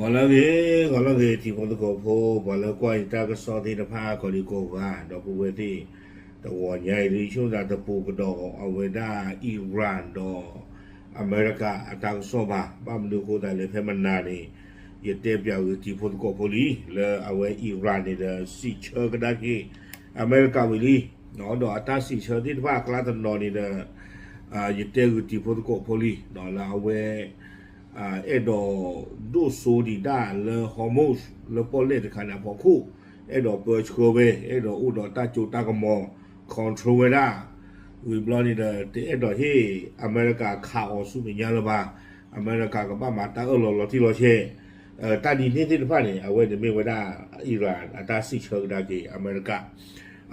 ก่อนแล้วที่ผมตะโกโพบอกแล้วก็อีตาก็สอนที่ตะพาก็ดีโกว่าดอกเวทีตะวันใหญ่ที่ช่วงนั้นตะปูกระดอกเอาไว้ได้อิหร่านดออเมริกาตางโซบะบ้ามดูโคได้เลยเพ่มันนานี่ยัดเต็มยาวที่ผมตะโกโพลีแล้วเอาไว้อิหร่านนี่เดสิเชอร์ก็ได้ที่อเมริกาวิลีเนาะดอกตาสิเชอร์ที่ตะพากลาตันนอนี่เดยัดเต็มที่ผมตะโกโพลีเนาะแล้วเอาไว้အဲ့တော့ဒုဆိုဒီဒါလေဟော်မိုစ်လေပေါ်လက်ခနာပေါ်ခုအဲ့တော့ပေါ်ချကိုပဲအဲ့တော့ဥတော်တချိုတကမောကွန်ထရိုဝလာဝီဘလော်နေတဲ့အဲ့တော့ဟေးအမေရိကခါအောင်စုမညာလပါအမေရိကကဘာမှတာအော်လော်တီလော်ချေတာဒီနေတဲ့ဖာနေအဝဲနေမေဝဒါအီရန်အတာစီချောဒါကေအမေရိက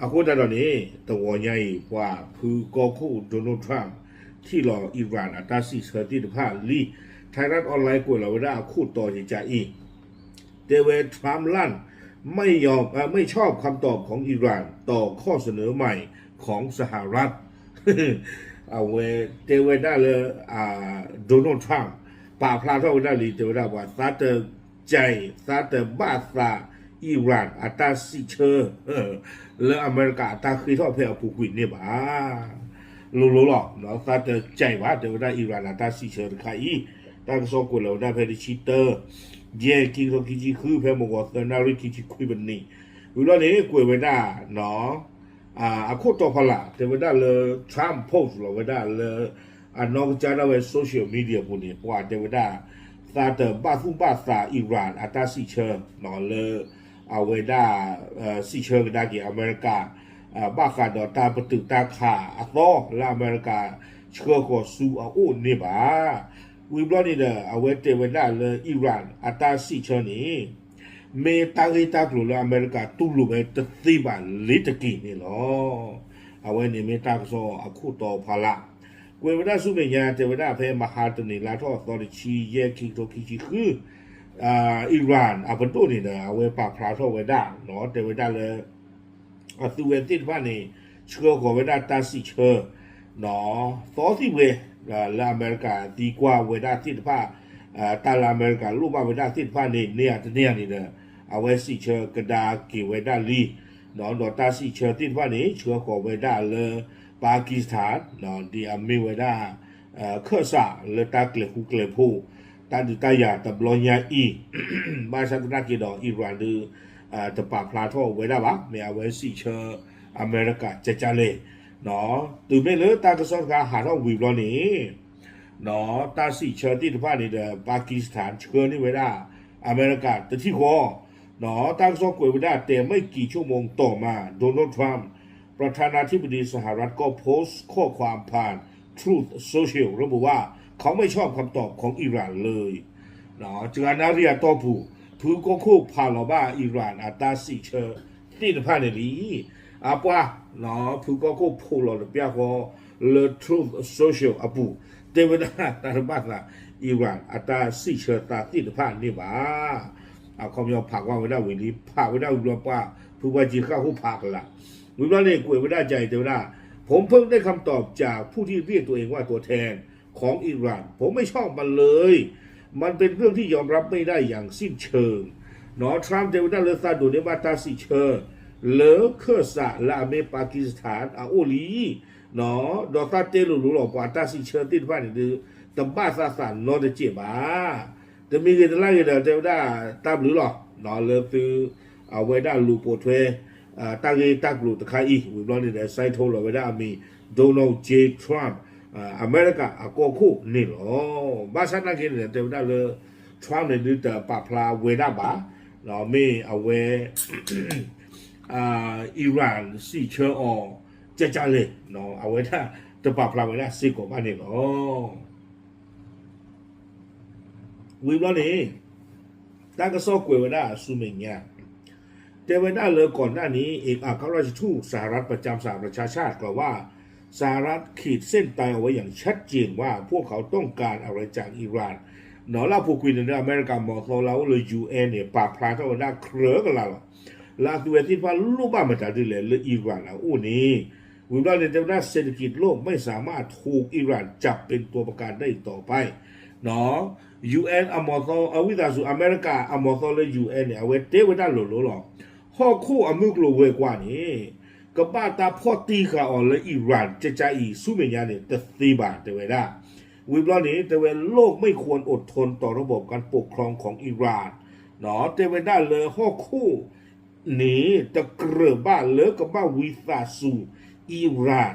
အခုတတော်နေတဝညိုင်ဘွာဖူကောခုဒေါ်နယ်ထရမ်ที่รออิหร่านอัตราสิเสติภาพลีไทยรัฐออนไลน์กวยเราได้คู่ต่อจากอีเดวิดทรัมป์ลั่นไม่ชอบคำตอบของอิหร่านต่อข้อเสนอใหม่ของสหรัฐเอาเวเดวิดได้เลยโดนัลด์ทรัมป์ป่าพลาดเท่าได้ลีเดวิดได้ว่าซาเตอร์ใจซาเตอร์บาซาอิหร่านอัตราสิเชอแล้วอเมริกาอัตราคือท่อเพลผู้คุยเนี่ยบ้ารู้หรอเนาะซาเตอร์ใจว่าเดวิดได้อิหร่านอัตราสิเชอใครตั้งสองคนเราได้เพลิชิเตอร์เย่กินเขาคิดคือเพลมว่าเซนาริคิดคุยแบบนี้วิลานี้กวยไว้ได้เนาะโคตรพละแต่ว่าได้เลยทรัมป์โพสต์เราไว้ได้เลยนอกจากนั้นเว็บโซเชียลมีเดียพวกนี้ว่าแต่ว่าได้ซาเตอร์บาซาอิหร่านอัตราสิเชอเนาะเลยเอาไว้ได้สิเชอก็ได้กี่อเมริกาบ้าขาดตาประตูตาขาอัตโตและอเมริกาเชื่อก็สู้เอาอุ่นนี่บ้าวิบลอนี่เด้อเอาไว้เตเวด้าเลยอิหร่านอัตราสิเชนี่เมตาเกตากลุลอเมริกาตุลุเมตติบาลิตกีนี่เนาะเอาไว้นี่เมตากโซอะคุโตพาละเวเวด้าสุเมญาเตเวด้าเพมหาตนี่ลาทอตอริชีเยคิโตคิชิคืออิหร่านอัปโตนี่เด้อเอาไว้ปากพลาทอเวด้าเนาะเตเวด้าเลยสุเวติว่านี่เชื่อก็เวด้าตาสิเชเนาะซอสิเวลาอเมริกาดีกว่าเวลาที่ผ้าตาลาอเมริกาลูกบ้านเวลาที่ผ้าเนี่ยนี่เนอะเอาไว้สิเชื่อกระดากี่เวลาลีเนาะดอตาสิเชื่อที่ผ้านี้เชื่อของเวลาเลยปากีสถานเนาะดีอเมริกาเคอร์ซาเลยตาเกลือคุเกลือผู้ตาดูตายาตะบลอนยาอีมาชันตนากีดออิหร่านดูตะปาพลาโตเวลาบ้าไม่เอาไว้สิเชื่ออเมริกาจะเลยเนาะตื่นไม่เลยตากระสอบการหาท่องวิบล้อนี้เนาะตาสิเชิญที่ที่ผ่านนี่เดปากีสถานเชิญนี่ไว้ได้อเมริกาแต่ที่คอเนาะตากระสอบกวยไว้ได้แต่ไม่กี่ชั่วโมงต่อมาโดนัลด์ทรัมป์ประธานาธิบดีสหรัฐก็โพสต์ข้อความผ่าน Truth Social ระบุว่าเขาไม่ชอบคำตอบของอิหร่านเลยเนาะจากนั้นเรียต่อผู้ก็คู่พาลบ้าอิหร่านอัตราสิเชิญที่ที่ผ่านนี่อาปะเนาะผู้ก็พูดเราเปียกว่า the truth social อาปูเทวดาตาบ้านละอิหร่านอัตราสิเชตาที่ผ่านนี่บ้าเขาไม่ยอมผักว่าไม่ได้วิลีผักไม่ได้วิลป้าผู้ว่าจีข้าหูผักละวิลาเนี่ยกวยไม่ได้ใจเทวดาผมเพิ่งได้คำตอบจากผู้ที่เรียกตัวเองว่าตัวแทนของอิหร่านผมไม่ชอบมันเลยมันเป็นเรื่องที่ยอมรับไม่ได้อย่างสิ้นเชิงเนาะทรัมป์เทวดาเลซาดูเนี่ยมาตาสิเชเลอเคอร์ซาลาเมปากีสถานโอลีเนาะดอตาเตลูรู้หรอกว่าตาสิเชิญติดบ้านนี่ตบ้าซาสานนอเดเจ็บจะมีเงินไล่เดี๋ยวได้ตามหรือหรอเนาะเลยคือเอาไว้ได้ลูโปเทตั้งเงตั้งกลุ่มตะไคร้วิบลอนี่เดี๋ยวไซโทรเราไว้ได้มีโดนัลด์เจทรัมป์อเมริกาก็คู่นี่หรอบ้านฉันนั่งกินเดี๋ยวได้เลยทรัมป์เนี่ยดูแต่ปะพลาเวด้าบ้าเนาะไม่เอาไว้อิหร่านสิเชื่อจะเลยเนาะเอาไว้ถ้าจะปรับพลังไว้ได้สิกว่าบ้านนี่เนาะวิบล้อนี้ตั้งกระสอบกวยไว้ได้สุเมญญาแต่ไว้ได้เลยก่อนหน้านี้เอกอัครราชทูตสหรัฐประจำสหประชาชาติกล่าวว่าสหรัฐขีดเส้นตายเอาไว้อย่างชัดเจนว่าพวกเขาต้องการอะไรจากอิหร่านเนาะเราพูดคุยในอเมริกาบอกเราเลยยูเอ็นเนี่ยปราบพลาดเท่านั้นเครือกันแล้วลาตัวที่พันลูกบ้านมาจากดิเลนและอิหร่านอู้นี้วิบลาเนี่ยจะได้เศรษฐกิจโลกไม่สามารถถูกอิหร่านจับเป็นตัวประกันได้ต่อไป เนาะ UN อมอซออวิดาสุอเมริกาอมอซอและ UN เนี่ยเวเตเวดาโลโลหรอฮอคู่อมุกโลเวกว่านี่กบ้าตาพ่อตีกาออและอิหร่านจะใจอีสู้เมียเนี่ยตะตีบาเตเวดาวิบล้อนี้แต่เวโลกไม่ควรอดทนต่อระบบการปกครองของอิหร่านเนาะเตเวดาเลยฮอคู่หนีตะเกลือบ้าเลิกกับบ้าวิซาสูอิหร่าน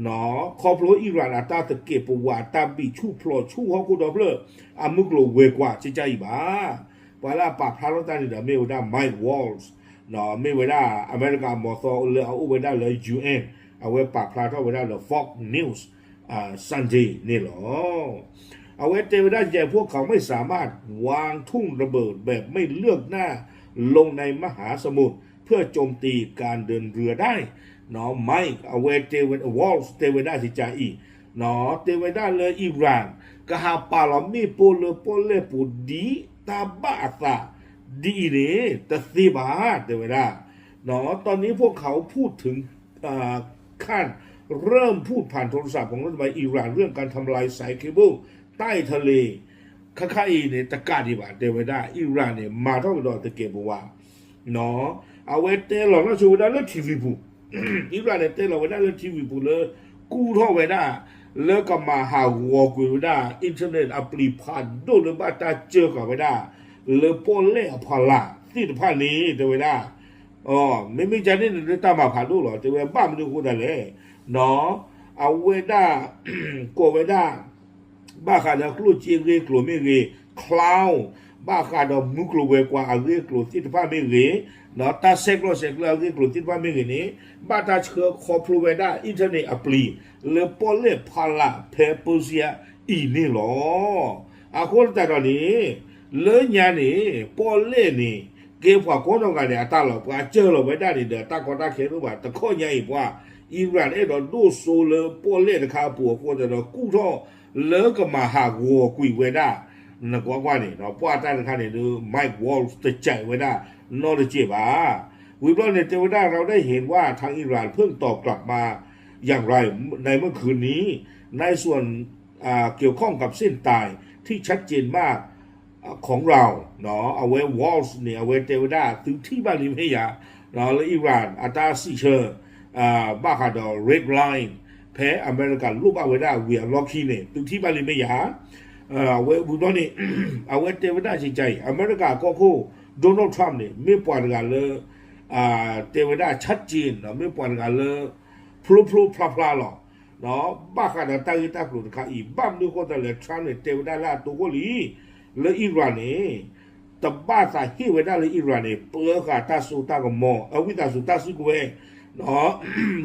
เนาะคอพลอิหร่านอาตาตะเก็บปวาตาบีชูพลอชูฮอกูดอเพลอามุกโลเวกว่าจะใจบ้าเวลาปากพาร์ตานี่เดเมวดาไมค์วอลส์เนาะไม่เวลาอเมริกามอซอเลยเอาเวลาเลย UN เอาไว้ปากพาร์ตเวลาเลย Fox News Sunday นี่หรอเอาไว้เตเวดาใจพวกเขาไม่สามารถวางทุ่งระเบิดแบบไม่เลือกหน้าลงในมหาสมุทรเพื่อโจมตีการเดินเรือได้เนาะไม่เอาไว้เตเวดาวอลส์เตเวดาสิจาอีเนาะเตเวดาเลยอิหร่านก็หาปาลมีโปเลปูดีตาบ้าตาดีเนี่ยตัดสิบาเตเวดาเนาะตอนนี้พวกเขาพูดถึงขั้นเริ่มพูดผ่านโทรศัพท์ของรัฐบาลอิหร่านเรื่องการทำลายสายเคเบิลใต้ทะเลข้าอีเนี่ยตะกาดีบาเตเวดาอิหร่านเนี่ยมาเท่ากับดอกตะเกียบว่าเนาะเอาไว้เตลองแล้วชูได้แล้วทีวีบุอิหร่านเนี่ยเตลองไว้ได้แล้วทีวีบุเลยกู้เท่าไว้ได้แล้วก็มาหาวอกูได้อินเทอร์เน็ตอัปลิพันโดนเลยบ้าตาเจอกับไว้ได้เลยโปเล่พอละที่ผ่านนี้เตเวดาอ๋อไม่จะนี่ตามมาผ่านดูหรอเตเวบ้ามันดูกูได้เลยเนาะเอาไว้ได้กลัวไว้ได้บ้าขาดกลัวจีเรกลัวไม่เรคลาวบ้าขาดมุกลัวเวกว่าเรกลัวที่ผ่านไม่เรเนาะตาเซกลัวเรกลัวที่ผ่านไม่เรนี้บ้าตาเชื่อคอพลูเวด้าอินเทอร์เน็ตอัปลีเลโปเล่พาลาเพเปอร์เซียอีนี่หรออาคนแต่ตอนนี้เลยญานี่ปอเล่นี่เก็บผักคนต้องการเนี่ยตาหลอกว่าเจอเราไม่ได้นี่เด้อตาก็ตาเขียนรู้ว่าตะข้อใหญ่ว่าอิหร่านดอกดูโซเลปอเล่นะครับปัวคนแต่ดอกกู้ท่อเลิกก็มาหาวัวกุยเวด้านักว่านี่เนาะป้าตาท่านนี่ดูไมค์วอลส์จะใจเวด้านอร์เจบ้าวิบลอนในเทวดาเราได้เห็นว่าทางอิหร่านเพิ่งตอบกลับมาอย่างไรในเมื่อคืนนี้ในส่วนเกี่ยวข้องกับเส้นตายที่ชัดเจนมากของเราเนาะเอาไว้วอลส์เนี่ยเอาไว้เทวดาถึงที่บาลิเมียเนาะและอิหร่านอัตราซีเชอร์บ้าขาดอเรดไลน์แพ้อเมริกันรูปเอาไว้ได้เวียล็อกคีเนี่ยถึงที่บาลิเมียเอาไว้บุตรนี่เอาไว้เทวดาใจอเมริกาก็คู่โดนัลด์ทรัมป์เนี่ยไม่ปล่อยกันเลยเทวดาชัดเจนเนาะไม่ปล่อยกันเลยพลุพลาหรอกเนาะบ้าขาดตั้งที่ตั้งกลุ่มข้าอีบ้ามดูคนแต่ละทรัมป์เนี่ยเทวดาละตัวก็ลีและอิหร่านเนี่ยแต่บ้าสาฮีเวด้าเลยอิหร่านเนี่ยเปิดขาตาสุตากับมอเอาวิตาสุตาสุกเวเนาะ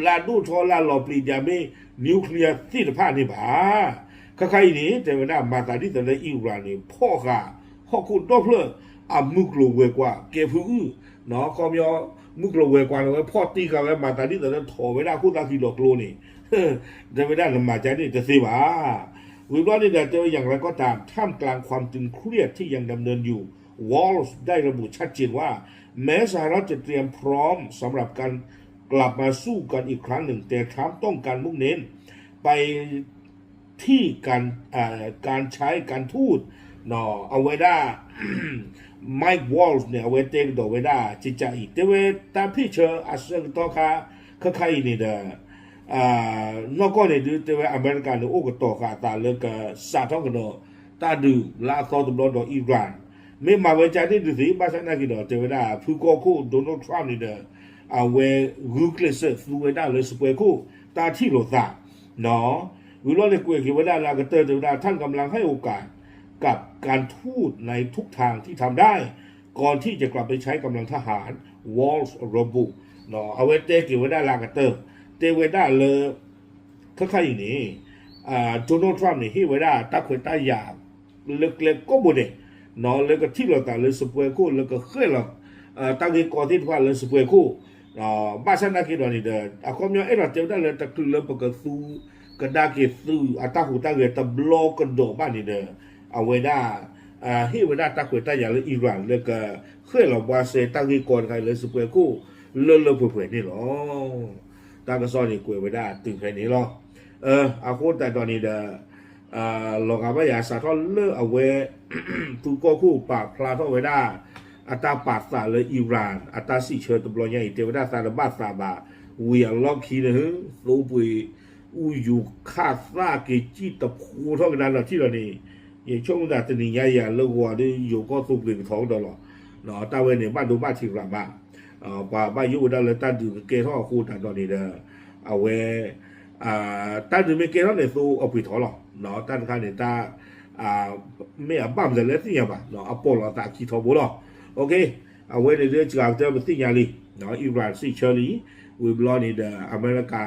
ลาดูทอลาหลอปลีจามีนิวเคลียร์ที่ผ่านนี่บ้าข้านี่เทวดามาตาที่แต่ละอิหร่านเนี่ยพ่อข้าพ่อคุณต้องเพลิดมุกโลเวกว่าเก็บพื้นเนาะก็มีมุกโลเวกว่าเลยพ่อตีกันแล้วมาตาที่แต่ละถอเวลาคุณตาที่ดอกโลนี่เทวดาละมาใจนี่จะเสียบ้าวิบวัตนี่แต่อย่างไรก็ตามท่ามกลางความตึงเครียดที่ยังดำเนินอยู่วอลส์ได้ระบุชัดเจนว่าแม้สหรัฐจะเตรียมพร้อมสำหรับการกลับมาสู้กันอีกครั้งหนึ่งแต่ทรัมป์ต้องการมุ่งเน้นไปที่การใช้การทูตเนาะเอาไว้ได้ไมค์วอลส์เนี่ยเอาไว้เต็งตัวไว้ได้จิตใจแต่ว่าตามพี่เชออาศัยต่อค่ะใครนี่เด้อนอกก็เนี่ยดูแต่ว่าอเมริกันเนี่ยโอ้ก็ต่อค่ะตาเลิกสาท้องกันเนาะตาดูลาซอตบลอดอิหร่านไม่มาไว้ใจที่ดูสิภาษาหน้ากี่ดอกแต่ว่าผู้ก่อคู่โดนัลด์ทรัมป์นี่เด้อเอาไว้รูคเลสฟูไว้ได้เลยสเปรคู่ตาที่โลซาเนาะวิโรจน์เนี่ยคุยกันว่าได้ลากระเตอร์แต่ว่าท่านกำลังให้โอกาสกับการทูตในทุกทางที่ทำได้ก่อนที่จะกลับไปใช้กำลังทหารวอลส์ระบุเนาะเอาไว้เตะกี่ว่าได้ลากระเตอร์เตเวด้าเลยข้าอย่างนี้โดนัลด์ทรัมป์นี่ที่เวด้าตักเวต้าอยากเล็กๆก็บุเดเนาะแล้วก็ที่เราแต่เลยสเปรย์คู่แล้วก็เคยเราตั้งที่ก่อนที่ว่าเลยสเปรย์คู่บ้านฉันนักกีฬานี่เด้อความยาวเราเจ้าได้เลยตะคือเลยปกติก็ได้เกี่ยวตาหูตาเกตบล็อกกันโดบ้านนี่เด้อเอาไว้ได้ที่เวด้าตักเวต้าอยากเลยอิหร่านแล้วก็เคยเราว่าเซตั้งที่ก่อนใครเลยสเปรย์คู่เลื่อนเผื่อนี่หรอตากระซ้อนนี่กลัวไว้ได้ตึงแค่นี้หรออาโคตรแต่ตอนนี้เด้อ หลอกว่าอย่าสะท้อนเลือกเอาไว้ทุกก็คู่ปากพลาทเอาไว้ได้อัตราปาดสาเลยอิหร่านอัตราสิเชิญตบลอยใหญ่เทวดาสารบาสาบาเวียล็อกคีนะฮะสูปุยอูอยู่คาซาเกจิตะคูเท่ากันนั่นแหละที่เรานี่อย่างช่วงนั้นตอนนี้ยาเลิกว่าได้อยู่ก็สุกหนึ่งท้องตลอดเนาะตาเวเนี่ยบ้านดูบ้านที่ระบาบ้านอยู่ได้เลยตั้งอยู่เกท่อคู่ตอนนี้เด้อเอาไว้ตั้งอยู่ไม่เกท่อเนี่ยสู้เอาไปถอหรอกเนาะตั้งข้างเนี่ยตาไม่เอาบ้านจะเล่นที่ยังบ้าเนาะเอาปอลตาขี้ทอบุหรอโอเคเอาไว้ในเรื่องจากเจ้าเป็นที่ยาลีเนาะอิหร่านสิเชอรี่วิบลอนี่เด้ออเมริกา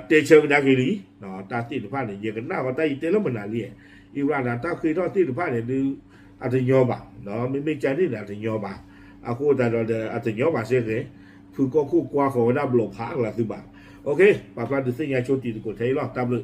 เตเชอร์นักลีเนาะตาติดผ้าเนี่ยยังกันหน้าว่าตาอีเตแล้วมันอะไรอิหร่านตาคือทอดติดผ้าเนี่ยดูอาจจะยอบ่เนาะไม่ใจนี่แหละอาจจะยอบ่อากูแต่เราอาจจะยอบ่เสียเลยคือก็คู่กว่าของหน้าบล็อกพักละสิบ่าโอเคปาปาดูสิยาโชติตะกุเทยรอตามเลย